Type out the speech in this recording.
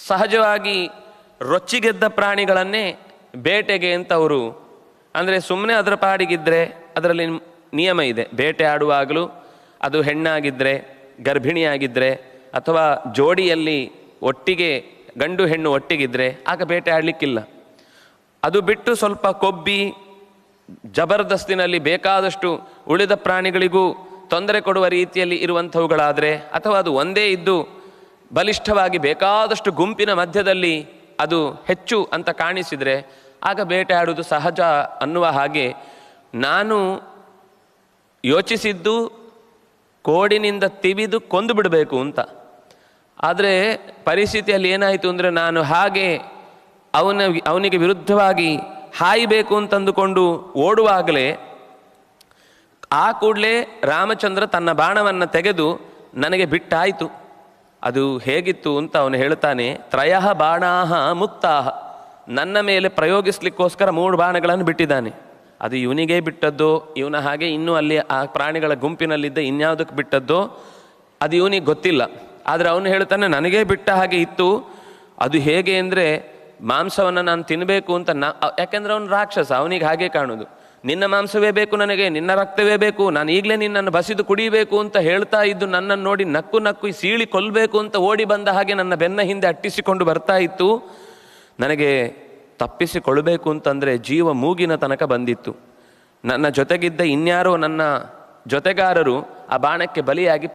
ಸಹಜವಾಗಿ ರೊಚ್ಚಿಗೆದ್ದ ಪ್ರಾಣಿಗಳನ್ನೇ ಬೇಟೆಗೆ ಅಂತ ಅವರು, ಅಂದರೆ ಸುಮ್ಮನೆ ಅದರ ಪಾಡಿಗಿದ್ದರೆ ಅದರಲ್ಲಿ ನಿಯಮ ಇದೆ. ಬೇಟೆ ಆಡುವಾಗಲೂ ಅದು ಹೆಣ್ಣಾಗಿದ್ದರೆ, ಗರ್ಭಿಣಿಯಾಗಿದ್ದರೆ ಅಥವಾ ಜೋಡಿಯಲ್ಲಿ ಒಟ್ಟಿಗೆ ಗಂಡು ಹೆಣ್ಣು ಒಟ್ಟಿಗಿದ್ದರೆ ಆಗ ಬೇಟೆ ಆಡಲಿಕ್ಕಿಲ್ಲ. ಅದು ಬಿಟ್ಟು ಸ್ವಲ್ಪ ಕೊಬ್ಬಿ ಜಬರ್ದಸ್ತಿನಲ್ಲಿ ಬೇಕಾದಷ್ಟು ಉಳಿದ ಪ್ರಾಣಿಗಳಿಗೂ ತೊಂದರೆ ಕೊಡುವ ರೀತಿಯಲ್ಲಿ ಇರುವಂಥವುಗಳಾದರೆ, ಅಥವಾ ಅದು ಒಂದೇ ಇದ್ದು ಬಲಿಷ್ಠವಾಗಿ ಬೇಕಾದಷ್ಟು ಗುಂಪಿನ ಮಧ್ಯದಲ್ಲಿ ಅದು ಹೆಚ್ಚು ಅಂತ ಕಾಣಿಸಿದರೆ ಆಗ ಬೇಟೆ ಆಡುವುದು ಸಹಜ ಅನ್ನುವ ಹಾಗೆ ನಾನು ಯೋಚಿಸಿದ್ದು ಕೋಡಿನಿಂದ ತಿವಿದು ಕೊಂದು ಬಿಡಬೇಕು ಅಂತ. ಆದರೆ ಪರಿಸ್ಥಿತಿಯಲ್ಲಿ ಏನಾಯಿತು ಅಂದರೆ ನಾನು ಹಾಗೆ ಅವನಿಗೆ ವಿರುದ್ಧವಾಗಿ ಹಾಯಬೇಕು ಅಂತಂದುಕೊಂಡು ಓಡುವಾಗಲೇ ಆ ಕೂಡಲೇ ರಾಮಚಂದ್ರ ತನ್ನ ಬಾಣವನ್ನು ತೆಗೆದು ನನಗೆ ಬಿಟ್ಟಾಯಿತು. ಅದು ಹೇಗಿತ್ತು ಅಂತ ಅವನು ಹೇಳ್ತಾನೆ, ತ್ರಯಃ ಬಾಣಾಹ ಮುಕ್ತಾಹ, ನನ್ನ ಮೇಲೆ ಪ್ರಯೋಗಿಸ್ಲಿಕ್ಕೋಸ್ಕರ 3 ಬಾಣಗಳನ್ನು ಬಿಟ್ಟಿದ್ದಾನೆ. ಅದು ಇವನಿಗೇ ಬಿಟ್ಟದ್ದೋ, ಇವನ ಹಾಗೆ ಇನ್ನೂ ಅಲ್ಲಿ ಆ ಪ್ರಾಣಿಗಳ ಗುಂಪಿನಲ್ಲಿದ್ದ ಇನ್ಯಾವುದಕ್ಕೆ ಬಿಟ್ಟದ್ದೋ ಅದು ಇವನಿಗೆ ಗೊತ್ತಿಲ್ಲ. ಆದರೆ ಅವನು ಹೇಳ್ತಾನೆ ನನಗೇ ಬಿಟ್ಟ ಹಾಗೆ ಇತ್ತು. ಅದು ಹೇಗೆ ಅಂದರೆ ಮಾಂಸವನ್ನು ನಾನು ತಿನ್ನಬೇಕು ಅಂತ ಯಾಕೆಂದರೆ ಅವನು ರಾಕ್ಷಸ, ಅವನಿಗೆ ಹಾಗೆ ಕಾಣೋದು. ನಿನ್ನ ಮಾಂಸವೇ ಬೇಕು ನನಗೆ, ನಿನ್ನ ರಕ್ತವೇ ಬೇಕು, ನಾನು ಈಗಲೇ ನಿನ್ನನ್ನು ಬಸಿದು ಕುಡಿಬೇಕು ಅಂತ ಹೇಳ್ತಾ ಇದ್ದು ನನ್ನನ್ನು ನೋಡಿ ನಕ್ಕು ನಕ್ಕು ಸೀಳಿ ಕೊಲ್ಲಬೇಕು ಅಂತ ಓಡಿ ಬಂದ ಹಾಗೆ ನನ್ನ ಬೆನ್ನ ಹಿಂದೆ ಅಟ್ಟಿಸಿಕೊಂಡು ಬರ್ತಾ ಇತ್ತು. ನನಗೆ ತಪ್ಪಿಸಿಕೊಳ್ಬೇಕು ಅಂತಂದರೆ ಜೀವ ಮೂಗಿನ ತನಕ ಬಂದಿತ್ತು. ನನ್ನ ಜೊತೆಗಿದ್ದ ಇನ್ಯಾರೋ ನನ್ನ ಜೊತೆಗಾರರು ಆ ಬಾಣಕ್ಕೆ ಬಲಿಯಾಗಿ